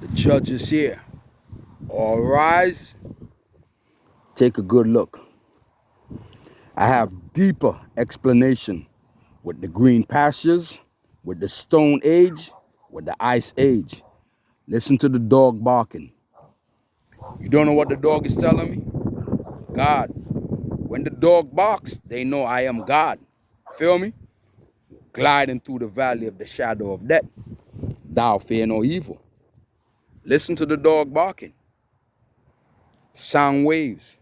The judge is here. All rise. Take a good look. I have deeper explanation with the green pastures, with the Stone Age, with the Ice Age. Listen to the dog barking. You don't know what the dog is telling me? God. When the dog barks, they know I am God. Feel me? Gliding through the valley of the shadow of death. Thou fear no evil. Listen to the dog barking. Sound waves.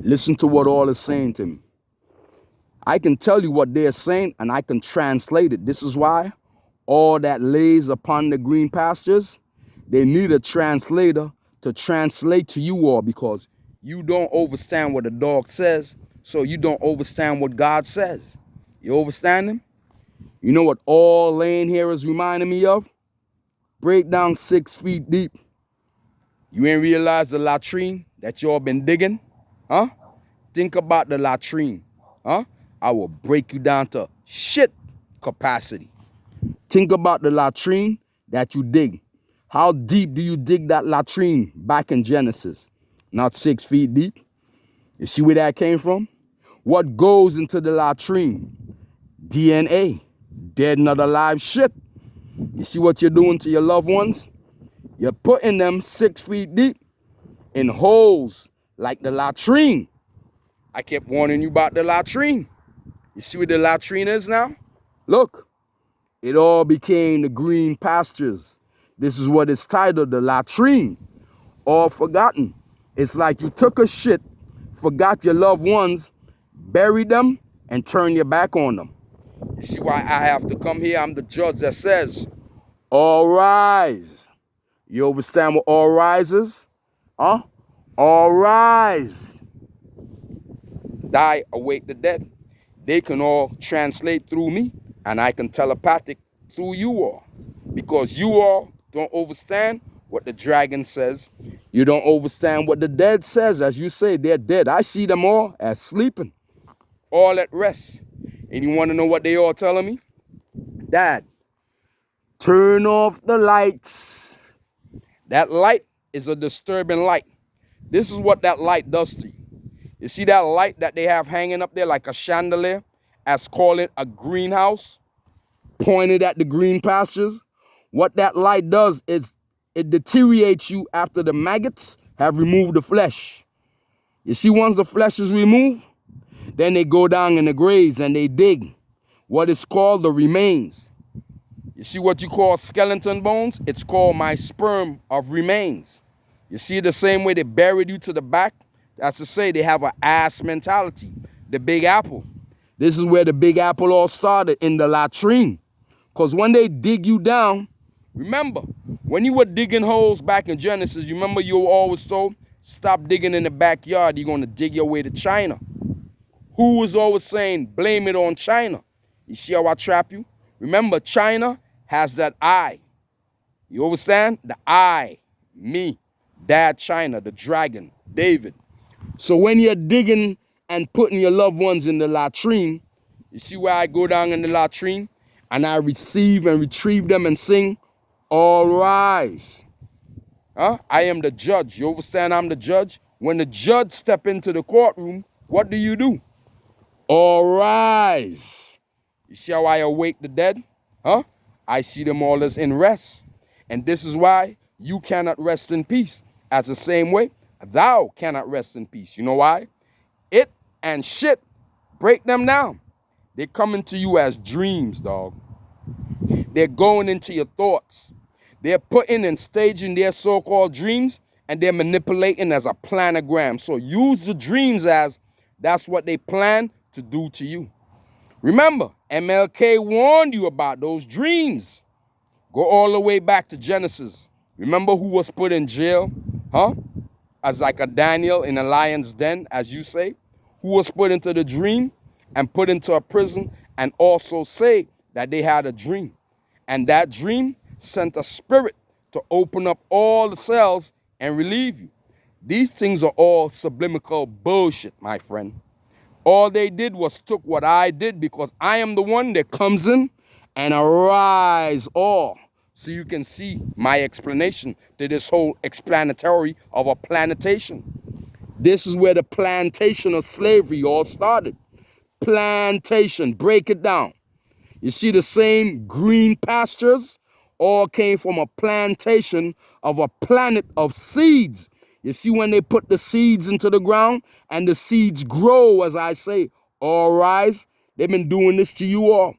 Listen to what all is saying to me. I can tell you what they're saying and I can translate it. This is why all that lays upon the green pastures, they need a translator to translate to you all, because you don't understand what the dog says, so you don't understand what God says. You understand him? You know what all laying here is reminding me of? Break down 6 feet deep. You ain't realize the latrine that y'all been digging? Huh? Think about the latrine. Huh? I will break you down to shit capacity. Think about the latrine that you dig. How deep do you dig that latrine back in Genesis? Not 6 feet deep. You see where that came from? What goes into the latrine? DNA. Dead, not alive shit. You see what you're doing to your loved ones? You're putting them 6 feet deep in holes like the latrine. I kept warning you about the latrine. You see where the latrine is now? Look, it all became the green pastures. This is what it's titled, the latrine. All forgotten. It's like you took a shit, forgot your loved ones, buried them, and turned your back on them. You see why I have to come here? I'm the judge that says, all rise. You understand what all rises? Huh? All rise. Die, awake the dead. They can all translate through me, and I can telepathic through you all. Because you all don't understand what the dragon says. You don't understand what the dead says. As you say, they're dead. I see them all as sleeping, all at rest. And you want to know what they all telling me? Dad, turn off the lights. That light is a disturbing light. This is what that light does to you. You see that light that they have hanging up there like a chandelier, as call it a greenhouse, pointed at the green pastures? What that light does is it deteriorates you after the maggots have removed the flesh. You see, once the flesh is removed, then they go down in the graves and they dig what is called the remains. You see what you call skeleton bones? It's called my sperm of remains. You see the same way they buried you to the back? That's to say they have an ass mentality. The Big Apple. This is where the Big Apple all started, in the latrine. Because when they dig you down, remember, when you were digging holes back in Genesis, you remember you were always told, stop digging in the backyard, you're going to dig your way to China. Who was always saying, blame it on China? You see how I trap you? Remember, China has that I. You understand? The I, me, Dad China, the dragon, David. So when you're digging and putting your loved ones in the latrine, you see where I go down in the latrine and I receive and retrieve them and sing, all rise. Huh? I am the judge. You understand I'm the judge? When the judge step into the courtroom, what do? All rise. You see how I awake the dead? Huh? I see them all as in rest. And this is why you cannot rest in peace. As the same way, thou cannot rest in peace. You know why? It and shit, break them down. They're coming to you as dreams, dog. They're going into your thoughts. They're putting and staging their so-called dreams, and they're manipulating as a planogram. So use the dreams as that's what they plan to do to you. Remember, MLK warned you about those dreams. Go all the way back to Genesis. Remember who was put in jail? Huh? As like a Daniel in a lion's den, as you say, who was put into the dream and put into a prison, and also say that they had a dream. And that dream sent a spirit to open up all the cells and relieve you. These things are all subliminal bullshit, my friend. All they did was took what I did, because I am the one that comes in and arise all. So you can see my explanation to this whole explanatory of a plantation. This is where the plantation of slavery all started. Plantation, break it down. You see the same green pastures all came from a plantation of a planet of seeds. You see when they put the seeds into the ground and the seeds grow, as I say, all rise. They've been doing this to you all,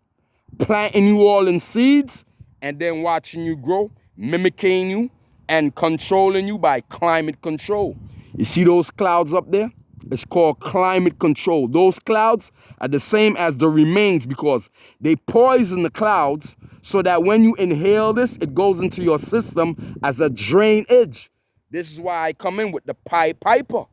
planting you all in seeds and then watching you grow, mimicking you and controlling you by climate control. You see those clouds up there? It's called climate control. Those clouds are the same as the remains because they poison the clouds so that when you inhale this, it goes into your system as a drainage. This is why I come in with the Pied Piper.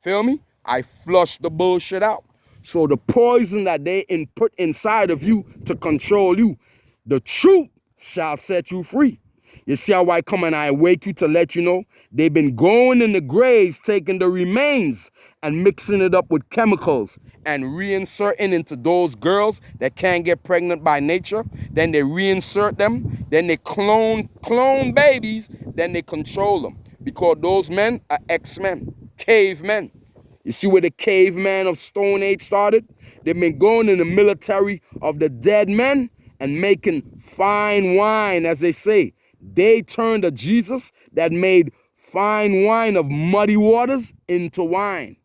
Feel me? I flush the bullshit out. So the poison that they put inside of you to control you, the truth shall set you free. You see how I come and I wake you to let you know? They've been going in the graves, taking the remains and mixing it up with chemicals and reinserting into those girls that can't get pregnant by nature. Then they reinsert them. Then they clone babies. Then they control them. Because those men are X-Men, cavemen. You see where the caveman of Stone Age started? They've been going in the military of the dead men and making fine wine, as they say. They turned a Jesus that made fine wine of muddy waters into wine.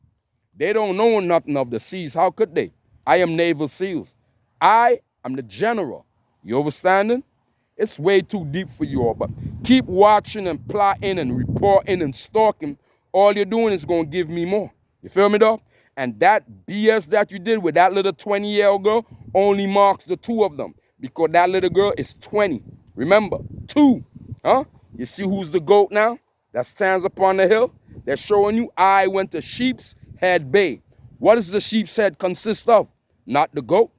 They don't know nothing of the seas. How could they? I am Naval SEALs. I am the general. You understanding? It's way too deep for you all, but keep watching and plotting and reporting and stalking. All you're doing is going to give me more. You feel me, though? And that BS that you did with that little 20-year-old girl only marks the two of them because that little girl is 20. Remember, 2. Huh? You see who's the GOAT now? That stands upon the hill? They're showing you I went to Sheep's Head Bay. What does the Sheep's Head consist of? Not the GOAT.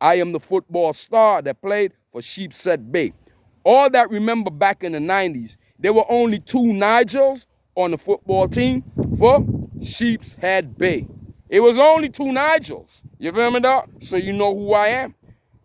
I am the football star that played for Sheep's Head Bay. All that remember back in the 90s, there were only 2 Nigels on the football team for Sheep's Head Bay. It was only 2 Nigels. You feel me, dog? So you know who I am.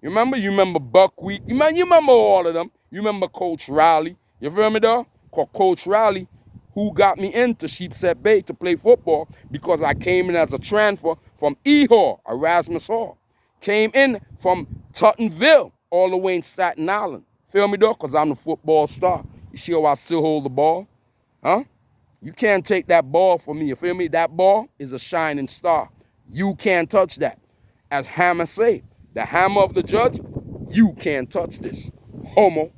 You remember? You remember Buckwheat. You remember all of them. You remember Coach Riley. You feel me, dog? Coach Riley, who got me into Sheepshead Bay to play football because I came in as a transfer from Ehall, Erasmus Hall. Came in from Tottenville, all the way in Staten Island. Feel me, dog? Because I'm the football star. You see how I still hold the ball? Huh? You can't take that ball from me. You feel me? That ball is a shining star. You can't touch that. As Hammer say, the hammer of the judge, you can't touch this. Homo.